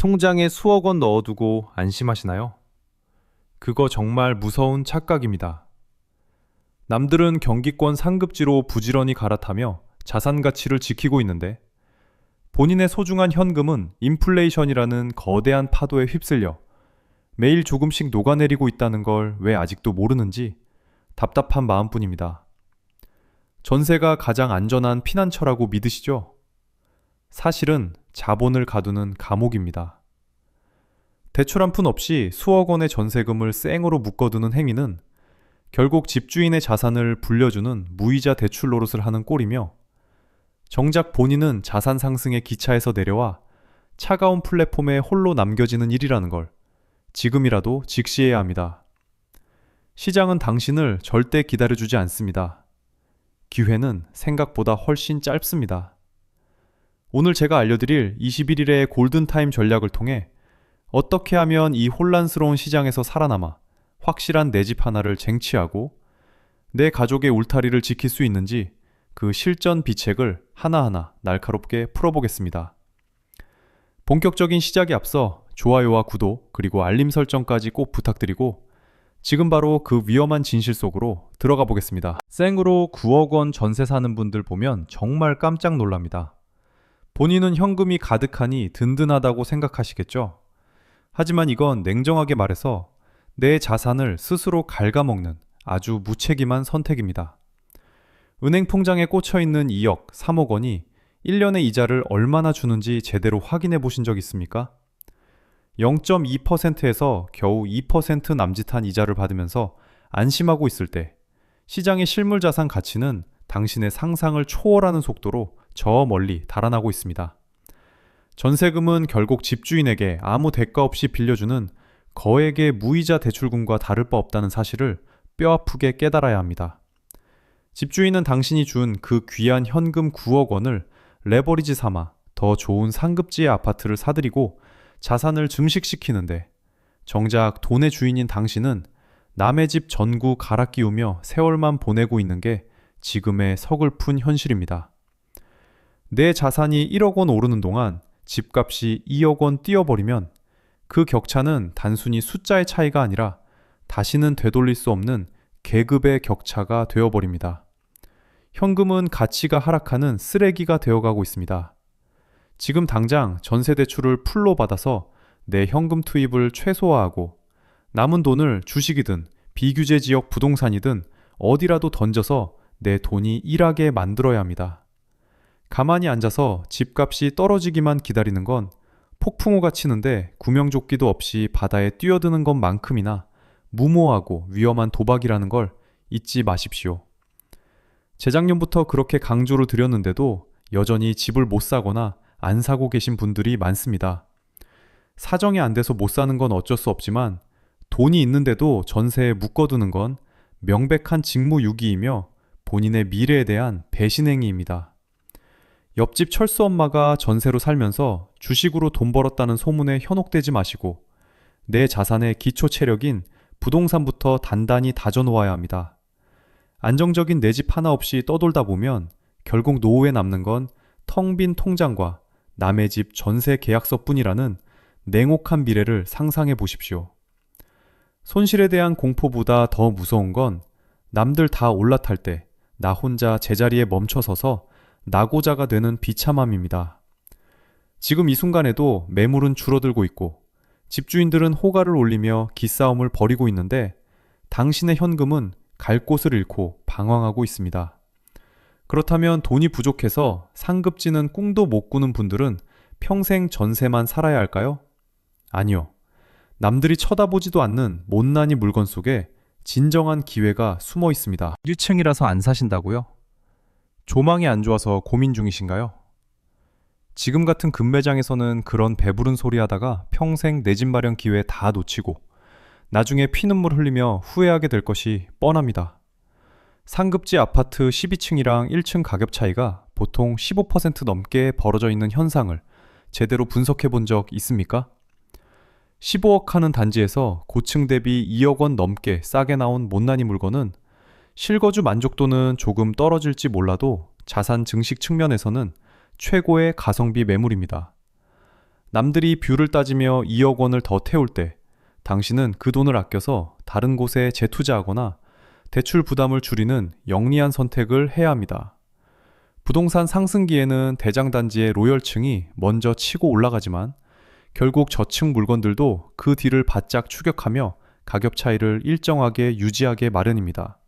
통장에 수억 원 넣어두고 안심하시나요? 그거 정말 무서운 착각입니다. 남들은 경기권 상급지로 부지런히 갈아타며 자산 가치를 지키고 있는데 본인의 소중한 현금은 인플레이션이라는 거대한 파도에 휩쓸려 매일 조금씩 녹아내리고 있다는 걸 왜 아직도 모르는지 답답한 마음뿐입니다. 전세가 가장 안전한 피난처라고 믿으시죠? 사실은 자본을 가두는 감옥입니다. 대출 한 푼 없이 수억 원의 전세금을 쌩으로 묶어두는 행위는 결국 집주인의 자산을 불려주는 무이자 대출 노릇을 하는 꼴이며 정작 본인은 자산 상승의 기차에서 내려와 차가운 플랫폼에 홀로 남겨지는 일이라는 걸 지금이라도 직시해야 합니다. 시장은 당신을 절대 기다려주지 않습니다. 기회는 생각보다 훨씬 짧습니다. 오늘 제가 알려드릴 21일의 골든타임 전략을 통해 어떻게 하면 이 혼란스러운 시장에서 살아남아 확실한 내 집 하나를 쟁취하고 내 가족의 울타리를 지킬 수 있는지 그 실전 비책을 하나하나 날카롭게 풀어보겠습니다. 본격적인 시작에 앞서 좋아요와 구독 그리고 알림 설정까지 꼭 부탁드리고 지금 바로 그 위험한 진실 속으로 들어가 보겠습니다. 생으로 9억 원 전세 사는 분들 보면 정말 깜짝 놀랍니다. 본인은 현금이 가득하니 든든하다고 생각하시겠죠? 하지만 이건 냉정하게 말해서 내 자산을 스스로 갉아먹는 아주 무책임한 선택입니다. 은행 통장에 꽂혀있는 2억, 3억 원이 1년의 이자를 얼마나 주는지 제대로 확인해 보신 적 있습니까? 0.2%에서 겨우 2% 남짓한 이자를 받으면서 안심하고 있을 때 시장의 실물자산 가치는 당신의 상상을 초월하는 속도로 저 멀리 달아나고 있습니다. 전세금은 결국 집주인에게 아무 대가 없이 빌려주는 거액의 무이자 대출금과 다를 바 없다는 사실을 뼈아프게 깨달아야 합니다. 집주인은 당신이 준 그 귀한 현금 9억 원을 레버리지 삼아 더 좋은 상급지의 아파트를 사들이고 자산을 증식시키는데 정작 돈의 주인인 당신은 남의 집 전구 갈아 끼우며 세월만 보내고 있는 게 지금의 서글픈 현실입니다. 내 자산이 1억 원 오르는 동안 집값이 2억 원 뛰어버리면 그 격차는 단순히 숫자의 차이가 아니라 다시는 되돌릴 수 없는 계급의 격차가 되어버립니다. 현금은 가치가 하락하는 쓰레기가 되어가고 있습니다. 지금 당장 전세대출을 풀로 받아서 내 현금 투입을 최소화하고 남은 돈을 주식이든 비규제 지역 부동산이든 어디라도 던져서 내 돈이 일하게 만들어야 합니다. 가만히 앉아서 집값이 떨어지기만 기다리는 건 폭풍우가 치는데 구명조끼도 없이 바다에 뛰어드는 것만큼이나 무모하고 위험한 도박이라는 걸 잊지 마십시오. 재작년부터 그렇게 강조를 드렸는데도 여전히 집을 못 사거나 안 사고 계신 분들이 많습니다. 사정이 안 돼서 못 사는 건 어쩔 수 없지만 돈이 있는데도 전세에 묶어두는 건 명백한 직무유기이며 본인의 미래에 대한 배신행위입니다. 옆집 철수 엄마가 전세로 살면서 주식으로 돈 벌었다는 소문에 현혹되지 마시고 내 자산의 기초 체력인 부동산부터 단단히 다져놓아야 합니다. 안정적인 내 집 하나 없이 떠돌다 보면 결국 노후에 남는 건 텅 빈 통장과 남의 집 전세 계약서뿐이라는 냉혹한 미래를 상상해 보십시오. 손실에 대한 공포보다 더 무서운 건 남들 다 올라탈 때 나 혼자 제자리에 멈춰서서 낙오자가 되는 비참함입니다. 지금 이 순간에도 매물은 줄어들고 있고 집주인들은 호가를 올리며 기싸움을 벌이고 있는데 당신의 현금은 갈 곳을 잃고 방황하고 있습니다. 그렇다면 돈이 부족해서 상급지는 꿈도 못 꾸는 분들은 평생 전세만 살아야 할까요? 아니요. 남들이 쳐다보지도 않는 못난이 물건 속에 진정한 기회가 숨어 있습니다. 1층이라서 안 사신다고요? 조망이 안 좋아서 고민 중이신가요? 지금 같은 금매장에서는 그런 배부른 소리 하다가 평생 내 집 마련 기회 다 놓치고 나중에 피눈물 흘리며 후회하게 될 것이 뻔합니다. 상급지 아파트 12층이랑 1층 가격 차이가 보통 15% 넘게 벌어져 있는 현상을 제대로 분석해 본 적 있습니까? 15억 하는 단지에서 고층 대비 2억 원 넘게 싸게 나온 못난이 물건은 실거주 만족도는 조금 떨어질지 몰라도 자산 증식 측면에서는 최고의 가성비 매물입니다. 남들이 뷰를 따지며 2억 원을 더 태울 때 당신은 그 돈을 아껴서 다른 곳에 재투자하거나 대출 부담을 줄이는 영리한 선택을 해야 합니다. 부동산 상승기에는 대장단지의 로열층이 먼저 치고 올라가지만 결국 저층 물건들도 그 뒤를 바짝 추격하며 가격 차이를 일정하게 유지하게 마련입니다.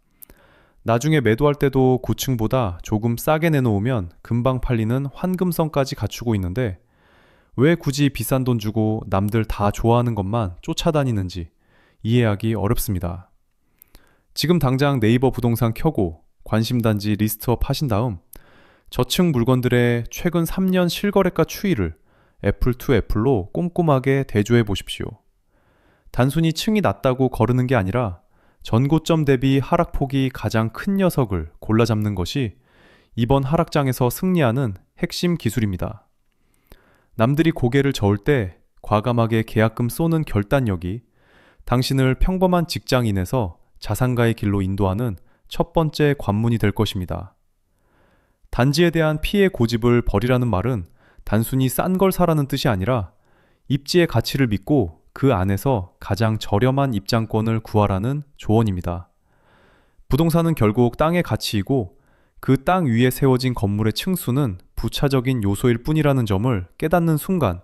나중에 매도할 때도 고층보다 조금 싸게 내놓으면 금방 팔리는 환금성까지 갖추고 있는데 왜 굳이 비싼 돈 주고 남들 다 좋아하는 것만 쫓아다니는지 이해하기 어렵습니다. 지금 당장 네이버 부동산 켜고 관심단지 리스트업 하신 다음 저층 물건들의 최근 3년 실거래가 추이를 애플 투 애플로 꼼꼼하게 대조해 보십시오. 단순히 층이 낮다고 거르는 게 아니라 전고점 대비 하락폭이 가장 큰 녀석을 골라 잡는 것이 이번 하락장에서 승리하는 핵심 기술입니다. 남들이 고개를 저을 때 과감하게 계약금 쏘는 결단력이 당신을 평범한 직장인에서 자산가의 길로 인도하는 첫 번째 관문이 될 것입니다. 단지에 대한 피해 고집을 버리라는 말은 단순히 싼 걸 사라는 뜻이 아니라 입지의 가치를 믿고 그 안에서 가장 저렴한 입장권을 구하라는 조언입니다. 부동산은 결국 땅의 가치이고 그 땅 위에 세워진 건물의 층수는 부차적인 요소일 뿐이라는 점을 깨닫는 순간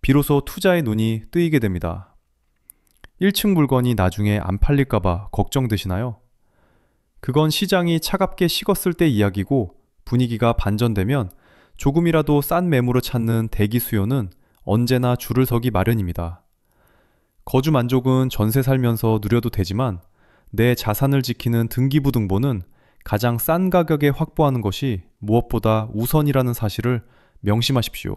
비로소 투자의 눈이 뜨이게 됩니다. 1층 물건이 나중에 안 팔릴까봐 걱정되시나요? 그건 시장이 차갑게 식었을 때 이야기고 분위기가 반전되면 조금이라도 싼 매물을 찾는 대기 수요는 언제나 줄을 서기 마련입니다. 거주 만족은 전세 살면서 누려도 되지만 내 자산을 지키는 등기부등본은 가장 싼 가격에 확보하는 것이 무엇보다 우선이라는 사실을 명심하십시오.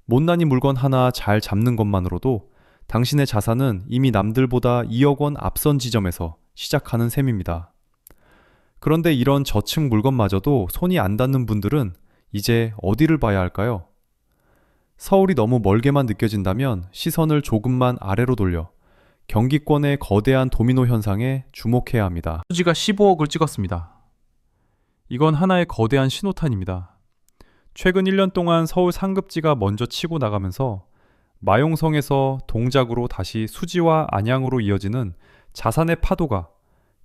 못난이 물건 하나 잘 잡는 것만으로도 당신의 자산은 이미 남들보다 2억 원 앞선 지점에서 시작하는 셈입니다. 그런데 이런 저층 물건마저도 손이 안 닿는 분들은 이제 어디를 봐야 할까요? 서울이 너무 멀게만 느껴진다면 시선을 조금만 아래로 돌려 경기권의 거대한 도미노 현상에 주목해야 합니다. 수지가 15억을 찍었습니다. 이건 하나의 거대한 신호탄입니다. 최근 1년 동안 서울 상급지가 먼저 치고 나가면서 마용성에서 동작으로 다시 수지와 안양으로 이어지는 자산의 파도가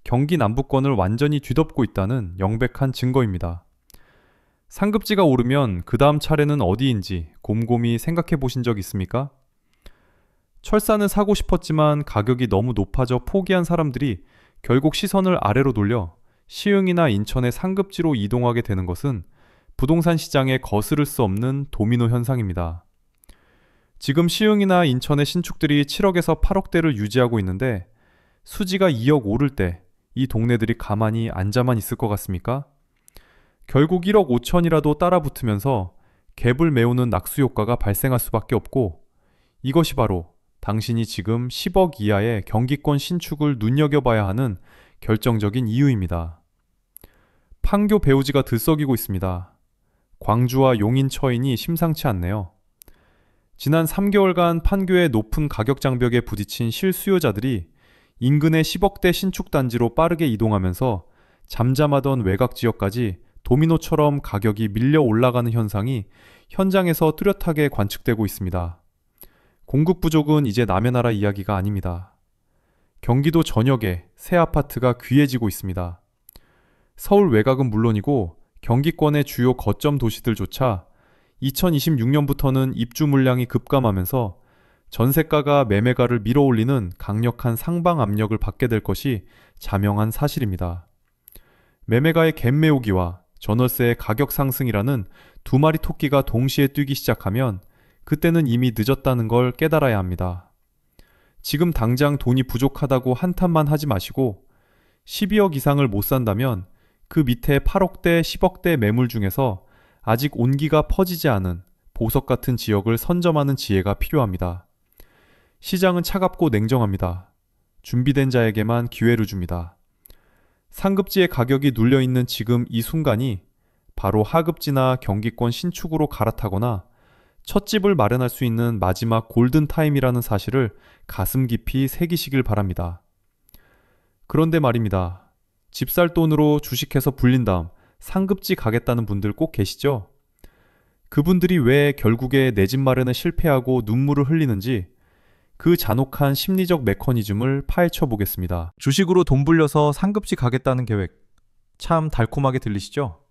경기 남부권을 완전히 뒤덮고 있다는 명백한 증거입니다. 상급지가 오르면 그 다음 차례는 어디인지 곰곰이 생각해 보신 적 있습니까? 철산을 사고 싶었지만 가격이 너무 높아져 포기한 사람들이 결국 시선을 아래로 돌려 시흥이나 인천의 상급지로 이동하게 되는 것은 부동산 시장에 거스를 수 없는 도미노 현상입니다. 지금 시흥이나 인천의 신축들이 7억에서 8억대를 유지하고 있는데 수지가 2억 오를 때 이 동네들이 가만히 앉아만 있을 것 같습니까? 결국 1억 5천이라도 따라 붙으면서 갭을 메우는 낙수 효과가 발생할 수밖에 없고 이것이 바로 당신이 지금 10억 이하의 경기권 신축을 눈여겨봐야 하는 결정적인 이유입니다. 판교 배우지가 들썩이고 있습니다. 광주와 용인 처인이 심상치 않네요. 지난 3개월간 판교의 높은 가격 장벽에 부딪힌 실수요자들이 인근의 10억대 신축 단지로 빠르게 이동하면서 잠잠하던 외곽 지역까지 도미노처럼 가격이 밀려 올라가는 현상이 현장에서 뚜렷하게 관측되고 있습니다. 공급 부족은 이제 남의 나라 이야기가 아닙니다. 경기도 전역에 새 아파트가 귀해지고 있습니다. 서울 외곽은 물론이고 경기권의 주요 거점 도시들조차 2026년부터는 입주 물량이 급감하면서 전세가가 매매가를 밀어올리는 강력한 상방 압력을 받게 될 것이 자명한 사실입니다. 매매가의 갭 메우기와 전월세의 가격 상승이라는 두 마리 토끼가 동시에 뛰기 시작하면 그때는 이미 늦었다는 걸 깨달아야 합니다. 지금 당장 돈이 부족하다고 한탄만 하지 마시고 12억 이상을 못 산다면 그 밑에 8억대, 10억대 매물 중에서 아직 온기가 퍼지지 않은 보석 같은 지역을 선점하는 지혜가 필요합니다. 시장은 차갑고 냉정합니다. 준비된 자에게만 기회를 줍니다. 상급지의 가격이 눌려있는 지금 이 순간이 바로 하급지나 경기권 신축으로 갈아타거나 첫 집을 마련할 수 있는 마지막 골든타임이라는 사실을 가슴 깊이 새기시길 바랍니다. 그런데 말입니다. 집 살 돈으로 주식해서 불린 다음 상급지 가겠다는 분들 꼭 계시죠? 그분들이 왜 결국에 내 집 마련에 실패하고 눈물을 흘리는지 그 잔혹한 심리적 메커니즘을 파헤쳐 보겠습니다. 주식으로 돈 불려서 상급지 가겠다는 계획. 참 달콤하게 들리시죠?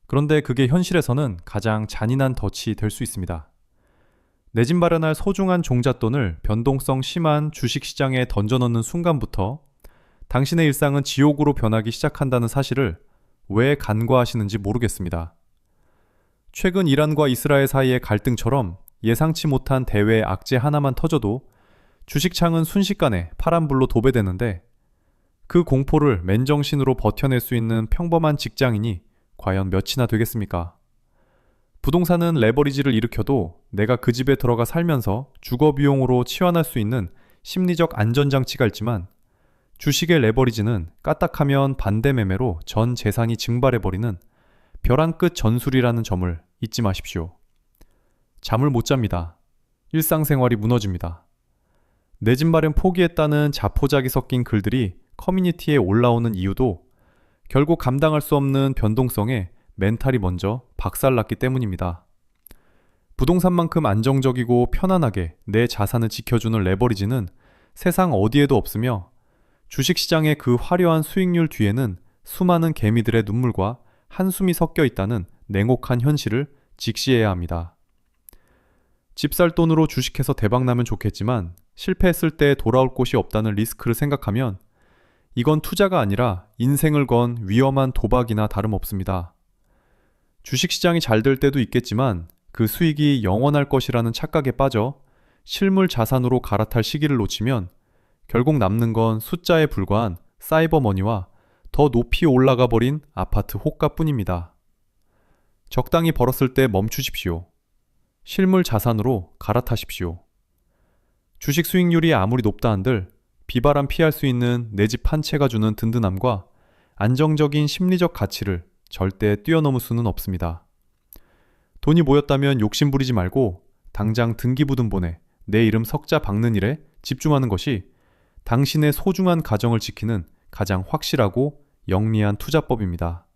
그런데 그게 현실에서는 가장 잔인한 덫이 될 수 있습니다. 내 집 마련할 소중한 종잣돈을 변동성 심한 주식시장에 던져넣는 순간부터 당신의 일상은 지옥으로 변하기 시작한다는 사실을 왜 간과하시는지 모르겠습니다. 최근 이란과 이스라엘 사이의 갈등처럼 예상치 못한 대외 악재 하나만 터져도 주식창은 순식간에 파란불로 도배되는데 그 공포를 맨정신으로 버텨낼 수 있는 평범한 직장인이 과연 몇이나 되겠습니까? 부동산은 레버리지를 일으켜도 내가 그 집에 들어가 살면서 주거 비용으로 치환할 수 있는 심리적 안전장치가 있지만 주식의 레버리지는 까딱하면 반대 매매로 전 재산이 증발해버리는 벼랑 끝 전술이라는 점을 잊지 마십시오. 잠을 못 잡니다. 일상생활이 무너집니다. 내 집 마련 포기했다는 자포자기 섞인 글들이 커뮤니티에 올라오는 이유도 결국 감당할 수 없는 변동성에 멘탈이 먼저 박살났기 때문입니다. 부동산만큼 안정적이고 편안하게 내 자산을 지켜주는 레버리지는 세상 어디에도 없으며 주식시장의 그 화려한 수익률 뒤에는 수많은 개미들의 눈물과 한숨이 섞여 있다는 냉혹한 현실을 직시해야 합니다. 집 살 돈으로 주식해서 대박나면 좋겠지만 실패했을 때 돌아올 곳이 없다는 리스크를 생각하면 이건 투자가 아니라 인생을 건 위험한 도박이나 다름없습니다. 주식시장이 잘 될 때도 있겠지만 그 수익이 영원할 것이라는 착각에 빠져 실물 자산으로 갈아탈 시기를 놓치면 결국 남는 건 숫자에 불과한 사이버머니와 더 높이 올라가 버린 아파트 호가뿐입니다. 적당히 벌었을 때 멈추십시오. 실물 자산으로 갈아타십시오. 주식 수익률이 아무리 높다 한들 비바람 피할 수 있는 내 집 한 채가 주는 든든함과 안정적인 심리적 가치를 절대 뛰어넘을 수는 없습니다. 돈이 모였다면 욕심 부리지 말고 당장 등기부등본에 내 이름 석자 박는 일에 집중하는 것이 당신의 소중한 가정을 지키는 가장 확실하고 영리한 투자법입니다.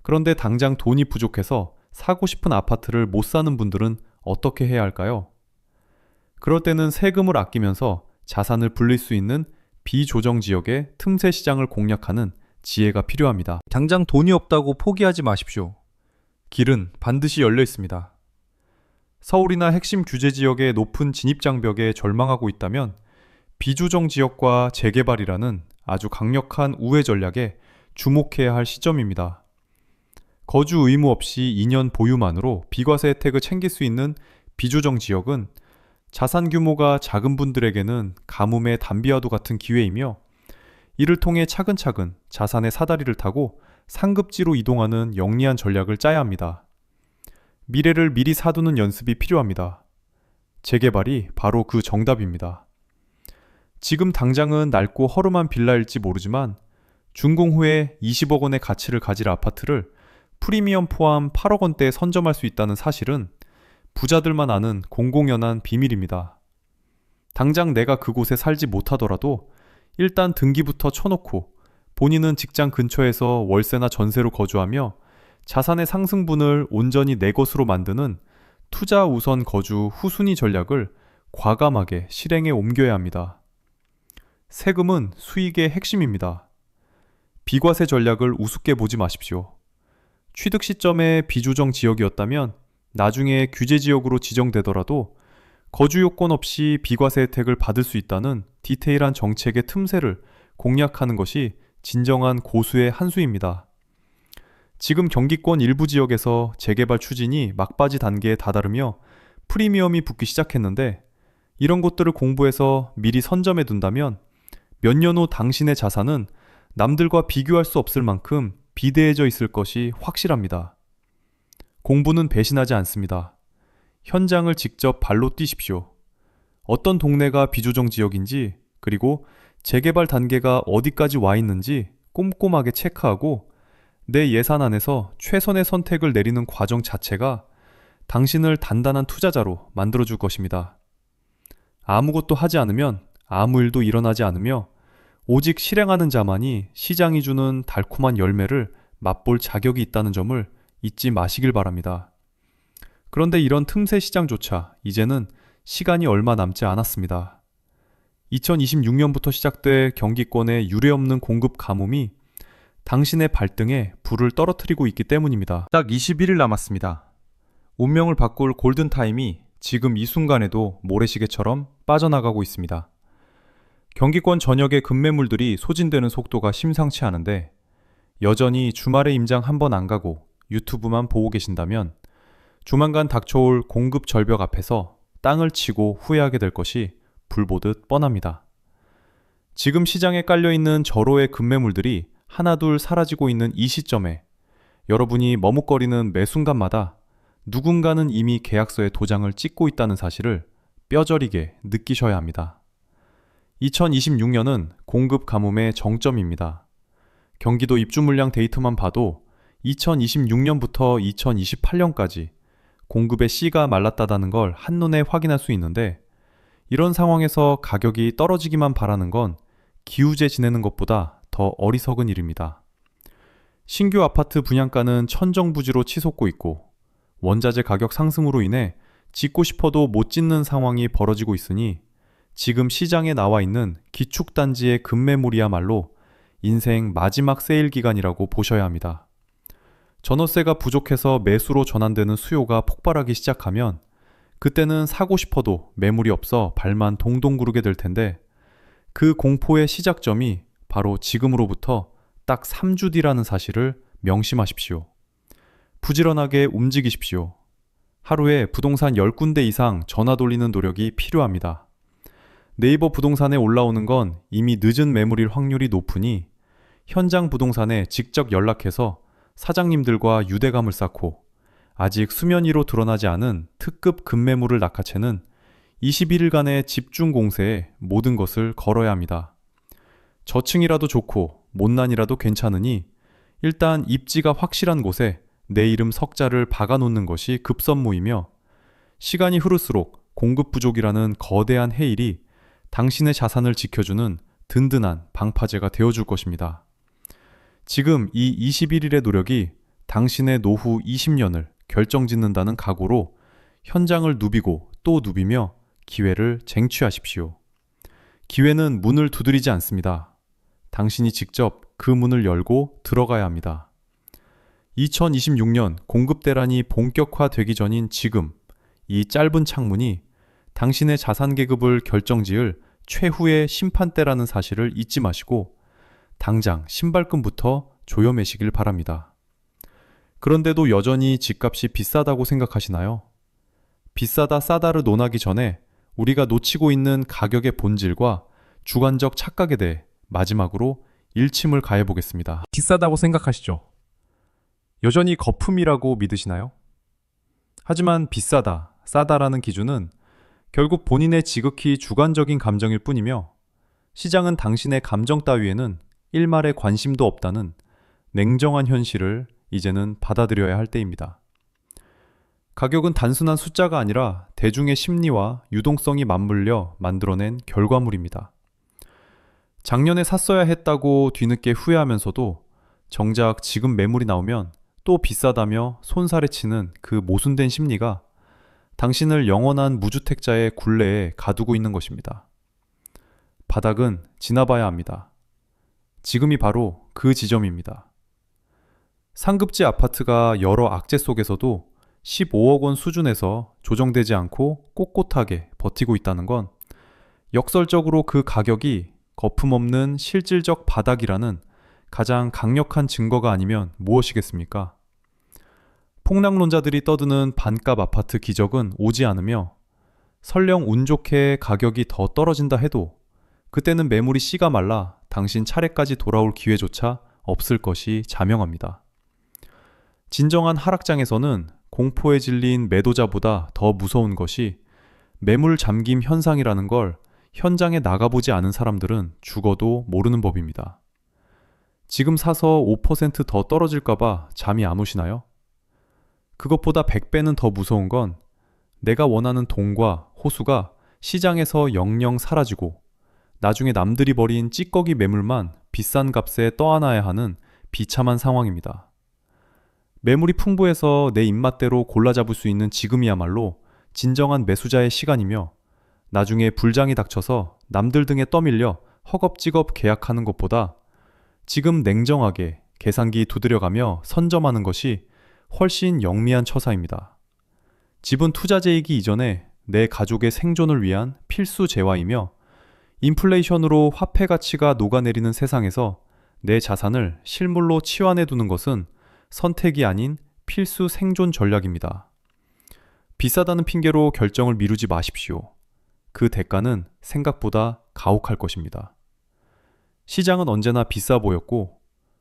그런데 당장 돈이 부족해서 사고 싶은 아파트를 못 사는 분들은 어떻게 해야 할까요? 그럴 때는 세금을 아끼면서 자산을 불릴 수 있는 비조정 지역의 틈새 시장을 공략하는 지혜가 필요합니다. 당장 돈이 없다고 포기하지 마십시오. 길은 반드시 열려 있습니다. 서울이나 핵심 규제 지역의 높은 진입장벽에 절망하고 있다면 비조정 지역과 재개발이라는 아주 강력한 우회 전략에 주목해야 할 시점입니다. 거주 의무 없이 2년 보유만으로 비과세 혜택을 챙길 수 있는 비조정 지역은 자산 규모가 작은 분들에게는 가뭄의 단비와도 같은 기회이며 이를 통해 차근차근 자산의 사다리를 타고 상급지로 이동하는 영리한 전략을 짜야 합니다. 미래를 미리 사두는 연습이 필요합니다. 재개발이 바로 그 정답입니다. 지금 당장은 낡고 허름한 빌라일지 모르지만 준공 후에 20억 원의 가치를 가질 아파트를 프리미엄 포함 8억 원대에 선점할 수 있다는 사실은 부자들만 아는 공공연한 비밀입니다. 당장 내가 그곳에 살지 못하더라도 일단 등기부터 쳐놓고 본인은 직장 근처에서 월세나 전세로 거주하며 자산의 상승분을 온전히 내 것으로 만드는 투자 우선 거주 후순위 전략을 과감하게 실행에 옮겨야 합니다. 세금은 수익의 핵심입니다. 비과세 전략을 우습게 보지 마십시오. 취득 시점에 비조정 지역이었다면 나중에 규제 지역으로 지정되더라도 거주 요건 없이 비과세 혜택을 받을 수 있다는 디테일한 정책의 틈새를 공략하는 것이 진정한 고수의 한 수입니다. 지금 경기권 일부 지역에서 재개발 추진이 막바지 단계에 다다르며 프리미엄이 붙기 시작했는데 이런 곳들을 공부해서 미리 선점해 둔다면 몇 년 후 당신의 자산은 남들과 비교할 수 없을 만큼 비대해져 있을 것이 확실합니다. 공부는 배신하지 않습니다. 현장을 직접 발로 뛰십시오. 어떤 동네가 비조정 지역인지 그리고 재개발 단계가 어디까지 와 있는지 꼼꼼하게 체크하고 내 예산 안에서 최선의 선택을 내리는 과정 자체가 당신을 단단한 투자자로 만들어줄 것입니다. 아무것도 하지 않으면 아무 일도 일어나지 않으며 오직 실행하는 자만이 시장이 주는 달콤한 열매를 맛볼 자격이 있다는 점을 잊지 마시길 바랍니다. 그런데 이런 틈새 시장조차 이제는 시간이 얼마 남지 않았습니다. 2026년부터 시작돼 경기권의 유례없는 공급 가뭄이 당신의 발등에 불을 떨어뜨리고 있기 때문입니다. 딱 21일 남았습니다. 운명을 바꿀 골든타임이 지금 이 순간에도 모래시계처럼 빠져나가고 있습니다. 경기권 전역의 급매물들이 소진되는 속도가 심상치 않은데 여전히 주말에 임장 한 번 안 가고 유튜브만 보고 계신다면 조만간 닥쳐올 공급 절벽 앞에서 땅을 치고 후회하게 될 것이 불보듯 뻔합니다. 지금 시장에 깔려있는 절호의 급매물들이 하나둘 사라지고 있는 이 시점에 여러분이 머뭇거리는 매 순간마다 누군가는 이미 계약서에 도장을 찍고 있다는 사실을 뼈저리게 느끼셔야 합니다. 2026년은 공급 가뭄의 정점입니다. 경기도 입주 물량 데이터만 봐도 2026년부터 2028년까지 공급의 씨가 말랐다는 걸 한눈에 확인할 수 있는데 이런 상황에서 가격이 떨어지기만 바라는 건 기우제 지내는 것보다 더 어리석은 일입니다. 신규 아파트 분양가는 천정부지로 치솟고 있고 원자재 가격 상승으로 인해 짓고 싶어도 못 짓는 상황이 벌어지고 있으니 지금 시장에 나와 있는 기축단지의 급매물이야말로 인생 마지막 세일 기간이라고 보셔야 합니다. 전월세가 부족해서 매수로 전환되는 수요가 폭발하기 시작하면 그때는 사고 싶어도 매물이 없어 발만 동동 구르게 될 텐데 그 공포의 시작점이 바로 지금으로부터 딱 3주 뒤라는 사실을 명심하십시오. 부지런하게 움직이십시오. 하루에 부동산 10군데 이상 전화 돌리는 노력이 필요합니다. 네이버 부동산에 올라오는 건 이미 늦은 매물일 확률이 높으니 현장 부동산에 직접 연락해서 사장님들과 유대감을 쌓고 아직 수면 위로 드러나지 않은 특급 급매물을 낚아채는 21일간의 집중 공세에 모든 것을 걸어야 합니다. 저층이라도 좋고 못난이라도 괜찮으니 일단 입지가 확실한 곳에 내 이름 석자를 박아놓는 것이 급선무이며 시간이 흐를수록 공급 부족이라는 거대한 해일이 당신의 자산을 지켜주는 든든한 방파제가 되어줄 것입니다. 지금 이 21일의 노력이 당신의 노후 20년을 결정짓는다는 각오로 현장을 누비고 또 누비며 기회를 쟁취하십시오. 기회는 문을 두드리지 않습니다. 당신이 직접 그 문을 열고 들어가야 합니다. 2026년 공급 대란이 본격화되기 전인 지금 이 짧은 창문이 당신의 자산 계급을 결정지을 최후의 심판대라는 사실을 잊지 마시고 당장 신발끈부터 조여매시길 바랍니다. 그런데도 여전히 집값이 비싸다고 생각하시나요? 비싸다 싸다를 논하기 전에 우리가 놓치고 있는 가격의 본질과 주관적 착각에 대해 마지막으로 일침을 가해보겠습니다. 비싸다고 생각하시죠? 여전히 거품이라고 믿으시나요? 하지만 비싸다, 싸다라는 기준은 결국 본인의 지극히 주관적인 감정일 뿐이며 시장은 당신의 감정 따위에는 일말의 관심도 없다는 냉정한 현실을 이제는 받아들여야 할 때입니다. 가격은 단순한 숫자가 아니라 대중의 심리와 유동성이 맞물려 만들어낸 결과물입니다. 작년에 샀어야 했다고 뒤늦게 후회하면서도 정작 지금 매물이 나오면 또 비싸다며 손살에 치는 그 모순된 심리가 당신을 영원한 무주택자의 굴레에 가두고 있는 것입니다. 바닥은 지나봐야 합니다. 지금이 바로 그 지점입니다. 상급지 아파트가 여러 악재 속에서도 15억 원 수준에서 조정되지 않고 꼿꼿하게 버티고 있다는 건 역설적으로 그 가격이 거품없는 실질적 바닥이라는 가장 강력한 증거가 아니면 무엇이겠습니까? 폭락론자들이 떠드는 반값 아파트 기적은 오지 않으며 설령 운 좋게 가격이 더 떨어진다 해도 그때는 매물이 씨가 말라 당신 차례까지 돌아올 기회조차 없을 것이 자명합니다. 진정한 하락장에서는 공포에 질린 매도자보다 더 무서운 것이 매물 잠김 현상이라는 걸 현장에 나가보지 않은 사람들은 죽어도 모르는 법입니다. 지금 사서 5% 더 떨어질까봐 잠이 안 오시나요? 그것보다 100배는 더 무서운 건 내가 원하는 동과 호수가 시장에서 영영 사라지고 나중에 남들이 버린 찌꺼기 매물만 비싼 값에 떠안아야 하는 비참한 상황입니다. 매물이 풍부해서 내 입맛대로 골라 잡을 수 있는 지금이야말로 진정한 매수자의 시간이며 나중에 불장이 닥쳐서 남들 등에 떠밀려 허겁지겁 계약하는 것보다 지금 냉정하게 계산기 두드려가며 선점하는 것이 훨씬 영리한 처사입니다. 집은 투자재이기 이전에 내 가족의 생존을 위한 필수 재화이며 인플레이션으로 화폐 가치가 녹아내리는 세상에서 내 자산을 실물로 치환해 두는 것은 선택이 아닌 필수 생존 전략입니다. 비싸다는 핑계로 결정을 미루지 마십시오. 그 대가는 생각보다 가혹할 것입니다. 시장은 언제나 비싸 보였고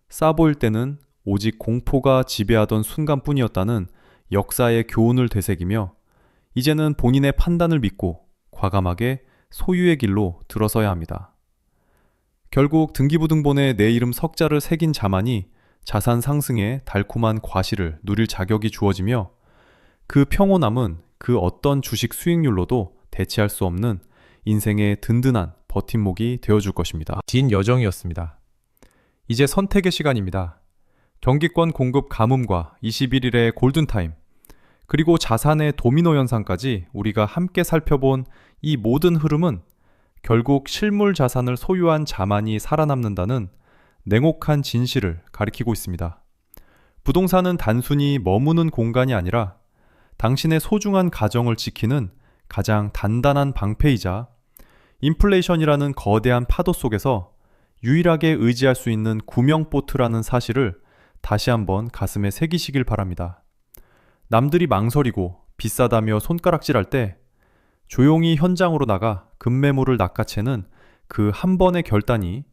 싸 보일 때는 오직 공포가 지배하던 순간뿐이었다는 역사의 교훈을 되새기며 이제는 본인의 판단을 믿고 과감하게 소유의 길로 들어서야 합니다. 결국 등기부등본에 내 이름 석자를 새긴 자만이 자산 상승의 달콤한 과실을 누릴 자격이 주어지며 그 평온함은 그 어떤 주식 수익률로도 대체할 수 없는 인생의 든든한 버팀목이 되어줄 것입니다. 긴 여정이었습니다. 이제 선택의 시간입니다. 경기권 공급 가뭄과 21일의 골든타임, 그리고 자산의 도미노 현상까지 우리가 함께 살펴본 이 모든 흐름은 결국 실물 자산을 소유한 자만이 살아남는다는 냉혹한 진실을 가리키고 있습니다. 부동산은 단순히 머무는 공간이 아니라 당신의 소중한 가정을 지키는 가장 단단한 방패이자 인플레이션이라는 거대한 파도 속에서 유일하게 의지할 수 있는 구명보트라는 사실을 다시 한번 가슴에 새기시길 바랍니다. 남들이 망설이고 비싸다며 손가락질할 때 조용히 현장으로 나가 급매물을 낚아채는 그 한 번의 결단이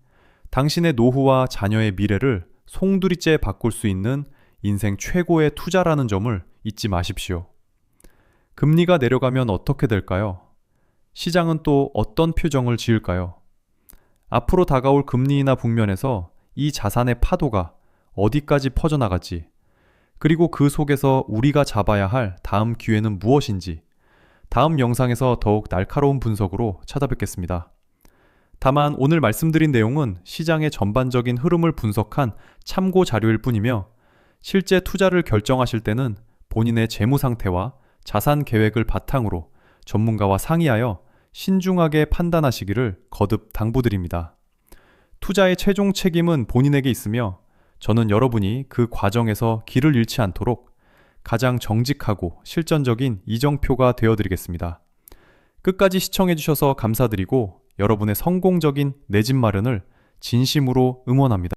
당신의 노후와 자녀의 미래를 송두리째 바꿀 수 있는 인생 최고의 투자라는 점을 잊지 마십시오. 금리가 내려가면 어떻게 될까요? 시장은 또 어떤 표정을 지을까요? 앞으로 다가올 금리 인하 국면에서 이 자산의 파도가 어디까지 퍼져나갈지, 그리고 그 속에서 우리가 잡아야 할 다음 기회는 무엇인지 다음 영상에서 더욱 날카로운 분석으로 찾아뵙겠습니다. 다만 오늘 말씀드린 내용은 시장의 전반적인 흐름을 분석한 참고 자료일 뿐이며 실제 투자를 결정하실 때는 본인의 재무 상태와 자산 계획을 바탕으로 전문가와 상의하여 신중하게 판단하시기를 거듭 당부드립니다. 투자의 최종 책임은 본인에게 있으며 저는 여러분이 그 과정에서 길을 잃지 않도록 가장 정직하고 실전적인 이정표가 되어드리겠습니다. 끝까지 시청해주셔서 감사드리고 여러분의 성공적인 내 집 마련을 진심으로 응원합니다.